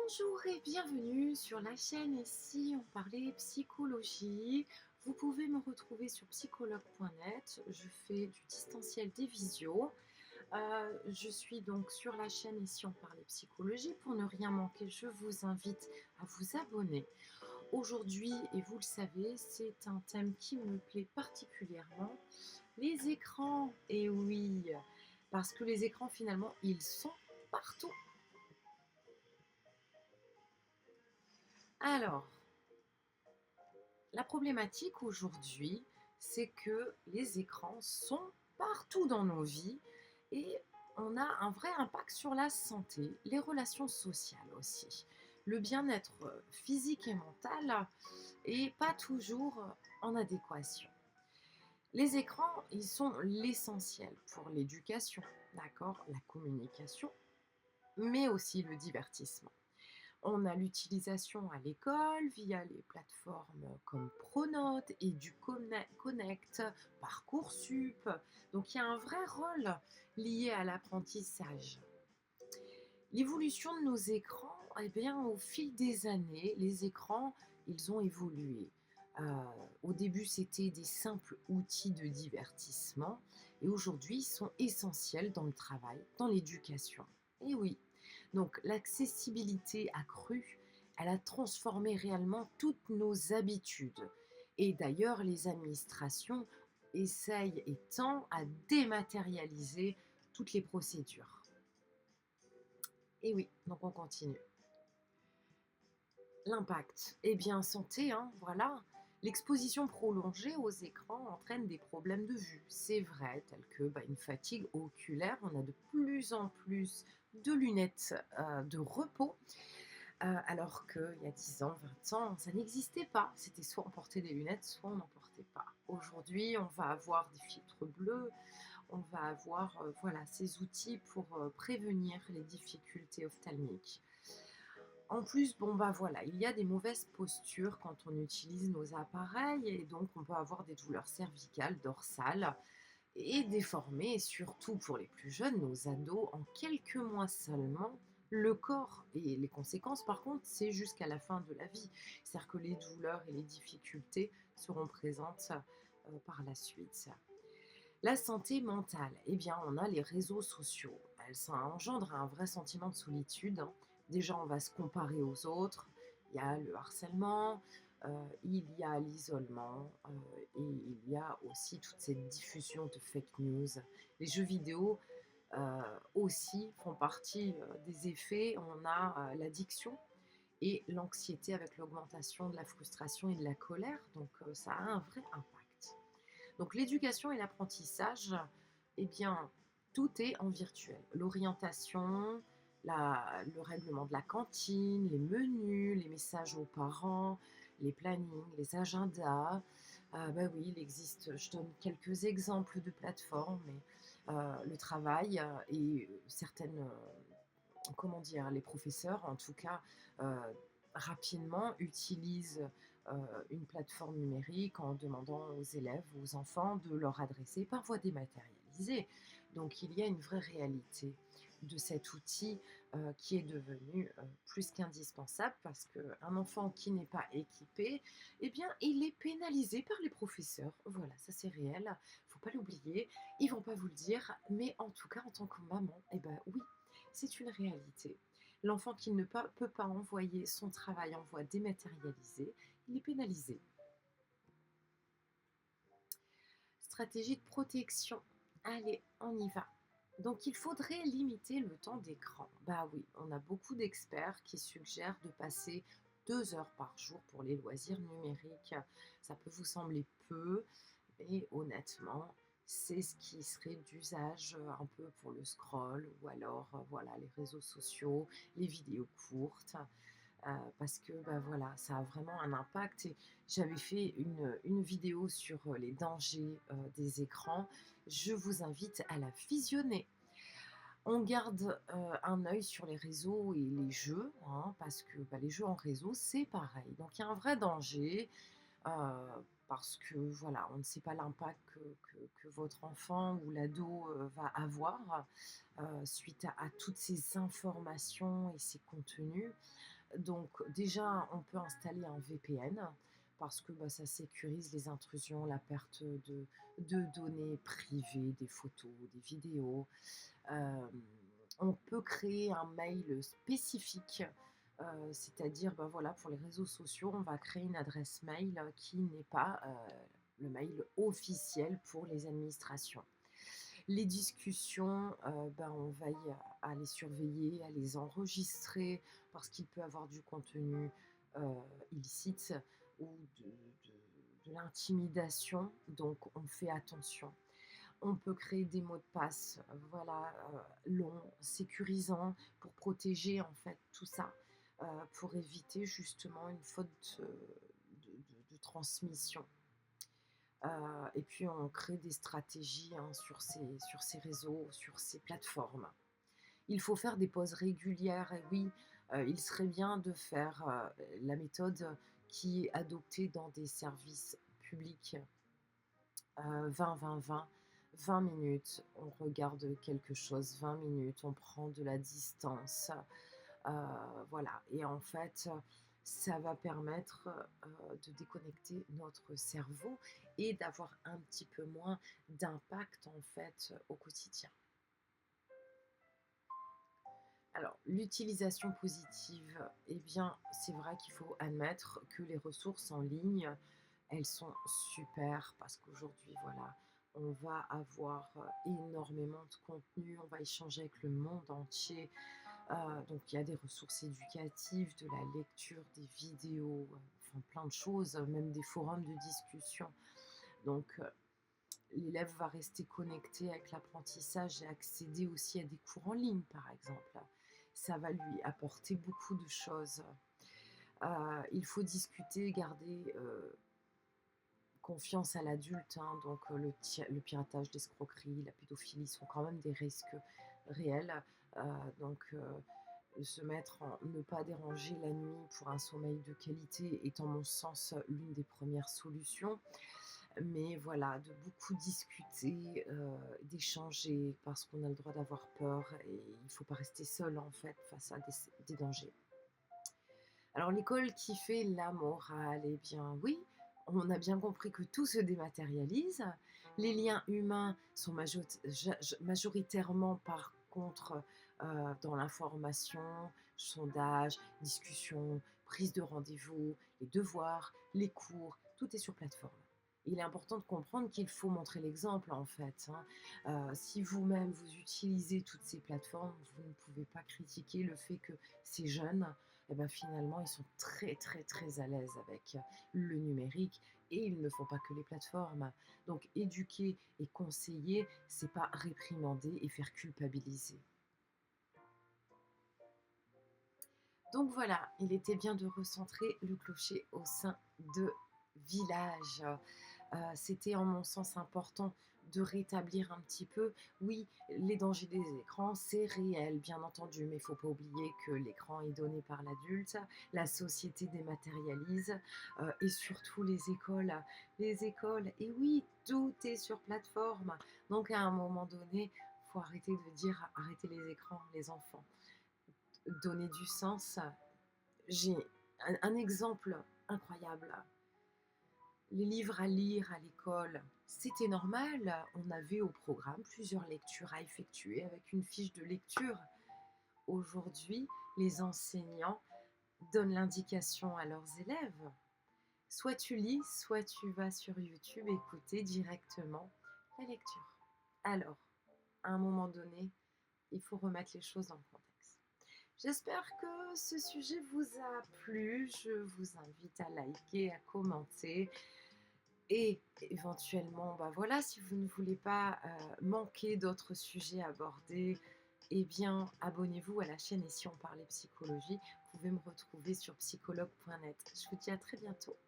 Bonjour et bienvenue sur la chaîne. Ici, on parlait psychologie. Vous pouvez me retrouver sur psychologue.net. Je fais du distanciel des visios. Je suis donc sur la chaîne Ici, on parlait psychologie. Pour ne rien manquer, je vous invite à vous abonner. Aujourd'hui, et vous le savez, c'est un thème qui me plaît particulièrement. Les écrans. Et oui, parce que les écrans, finalement, ils sont partout. Alors, la problématique aujourd'hui, c'est que les écrans sont partout dans nos vies et on a un vrai impact sur la santé, les relations sociales aussi. Le bien-être physique et mental est pas toujours en adéquation. Les écrans, ils sont l'essentiel pour l'éducation, d'accord, la communication, mais aussi le divertissement. On a l'utilisation à l'école via les plateformes comme Pronote, EduConnect, Parcoursup. Donc il y a un vrai rôle lié à l'apprentissage. L'évolution de nos écrans, eh bien, au fil des années, les écrans, ils ont évolué. Au début, c'était des simples outils de divertissement et aujourd'hui, ils sont essentiels dans le travail, dans l'éducation. Et oui, donc l'accessibilité accrue, elle a transformé réellement toutes nos habitudes. Et d'ailleurs, les administrations essayent et tendent à dématérialiser toutes les procédures. Et oui, donc on continue. L'impact. Eh bien, santé, hein, voilà. L'exposition prolongée aux écrans entraîne des problèmes de vue, c'est vrai, tels que une fatigue oculaire. On a de plus en plus de lunettes de repos, alors qu'il y a 10 ans, 20 ans, ça n'existait pas. C'était soit on portait des lunettes, soit on n'en portait pas. Aujourd'hui, on va avoir des filtres bleus, on va avoir voilà, ces outils pour prévenir les difficultés ophtalmiques. En plus, bon bah voilà, il y a des mauvaises postures quand on utilise nos appareils et donc on peut avoir des douleurs cervicales, dorsales et déformées, et surtout pour les plus jeunes, nos ados, en quelques mois seulement, le corps et les conséquences par contre, c'est jusqu'à la fin de la vie. C'est-à-dire que les douleurs et les difficultés seront présentes par la suite. La santé mentale, eh bien, on a les réseaux sociaux. Ça engendre un vrai sentiment de solitude, hein. Déjà, on va se comparer aux autres. Il y a le harcèlement, il y a l'isolement, et il y a aussi toute cette diffusion de fake news. Les jeux vidéo aussi font partie des effets. On a l'addiction et l'anxiété avec l'augmentation de la frustration et de la colère. Donc, ça a un vrai impact. Donc l'éducation et l'apprentissage, eh bien, tout est en virtuel. L'orientation, le règlement de la cantine, les menus, les messages aux parents, les plannings, les agendas. Bah oui, il existe, je donne quelques exemples de plateformes, mais le travail et certaines, comment dire, les professeurs en tout cas, heu, rapidement utilisent, une plateforme numérique en demandant aux élèves, aux enfants de leur adresser par voie dématérialisée. Donc il y a une vraie réalité de cet outil, qui est devenu, plus qu'indispensable parce qu'un enfant qui n'est pas équipé, eh bien, il est pénalisé par les professeurs. Voilà, ça c'est réel, faut pas l'oublier. Ils vont pas vous le dire, mais en tout cas en tant que maman, eh ben oui, c'est une réalité. L'enfant qui ne peut pas envoyer son travail en voie dématérialisée, il est pénalisé. Stratégie de protection. Allez, on y va. Donc il faudrait limiter le temps d'écran. Bah oui, on a beaucoup d'experts qui suggèrent de passer 2 heures par jour pour les loisirs numériques. Ça peut vous sembler peu, mais honnêtement, c'est ce qui serait d'usage un peu pour le scroll ou alors voilà, les réseaux sociaux, les vidéos courtes. Parce que, bah, voilà, ça a vraiment un impact et j'avais fait une vidéo sur, les dangers, des écrans. Je vous invite à la visionner. On garde, un œil sur les réseaux et les jeux, hein, parce que, bah, les jeux en réseau, c'est pareil. Donc il y a un vrai danger. parce que voilà, on ne sait pas l'impact que votre enfant ou l'ado, va avoir, suite à toutes ces informations et ces contenus. Donc déjà, on peut installer un VPN parce que, bah, ça sécurise les intrusions, la perte de données privées, des photos, des vidéos. Hem, on peut créer un mail spécifique, c'est-à-dire, bah, voilà, pour les réseaux sociaux, on va créer une adresse mail qui n'est pas, le mail officiel pour les administrations. Les discussions, ben, on veille à les surveiller, à les enregistrer parce qu'il peut avoir du contenu, heu, illicite ou de l'intimidation, donc on fait attention. On peut créer des mots de passe, voilà, longs, sécurisants pour protéger en fait tout ça, pour éviter justement une faute, de transmission. Et puis on crée des stratégies, hein, sur ces réseaux, sur ces plateformes. Il faut faire des pauses régulières et oui, il serait bien de faire, la méthode qui est adoptée dans des services publics, 20-20-20. 20 minutes, on regarde quelque chose, 20 minutes, on prend de la distance, heu, voilà et en fait, ça va permettre, de déconnecter notre cerveau et d'avoir un petit peu moins d'impact, en fait, au quotidien. Alors, l'utilisation positive, eh bien, c'est vrai qu'il faut admettre que les ressources en ligne, elles sont super parce qu'aujourd'hui, voilà, on va avoir, énormément de contenu, on va échanger avec le monde entier. Donc il y a des ressources éducatives, de la lecture, des vidéos, enfin plein de choses, même des forums de discussion. Donc l'élève va rester connecté avec l'apprentissage et accéder aussi à des cours en ligne, par exemple. Ça va lui apporter beaucoup de choses. Il faut discuter, garder, confiance à l'adulte, hein, donc le piratage, l'escroquerie, la pédophilie sont quand même des risques réels. Heu, donc se mettre en ne pas déranger la nuit pour un sommeil de qualité est, en mon sens, l'une des premières solutions. Mais voilà, de beaucoup discuter, d'échanger parce qu'on a le droit d'avoir peur et il ne faut pas rester seul, en fait, face à des dangers. Alors l'école qui fait la morale, eh bien oui, on a bien compris que tout se dématérialise. Les liens humains sont majoritairement par contre dans l'information, sondage, discussion, prise de rendez-vous, les devoirs, les cours, tout est sur plateforme. Il est important de comprendre qu'il faut montrer l'exemple en fait, hein. Si vous-même vous utilisez toutes ces plateformes, vous ne pouvez pas critiquer le fait que ces jeunes et ben finalement, ils sont très, très, très à l'aise avec le numérique et ils ne font pas que les plateformes. Donc éduquer et conseiller, c'est pas réprimander et faire culpabiliser. Donc voilà, il était bien de recentrer le clocher au sein de village. C'était en mon sens important de rétablir un petit peu, oui, les dangers des écrans, c'est réel, bien entendu, mais il ne faut pas oublier que l'écran est donné par l'adulte, la société dématérialise, et surtout les écoles. Les écoles, et oui, tout est sur plateforme. Donc à un moment donné, il faut arrêter de dire arrêtez les écrans, les enfants. Donner du sens. J'ai un exemple incroyable. Les livres à lire à l'école, c'était normal. On avait au programme plusieurs lectures à effectuer avec une fiche de lecture. Aujourd'hui, les enseignants donnent l'indication à leurs élèves. Soit tu lis, soit tu vas sur YouTube écouter directement la lecture. Alors, à un moment donné, il faut remettre les choses dans le contexte. J'espère que ce sujet vous a plu. Je vous invite à liker, à commenter. Et éventuellement, bah voilà, si vous ne voulez pas manquer d'autres sujets abordés, eh bien, abonnez-vous à la chaîne Et si on parlait psychologie. Vous pouvez me retrouver sur psychologue.net. Je vous dis à très bientôt.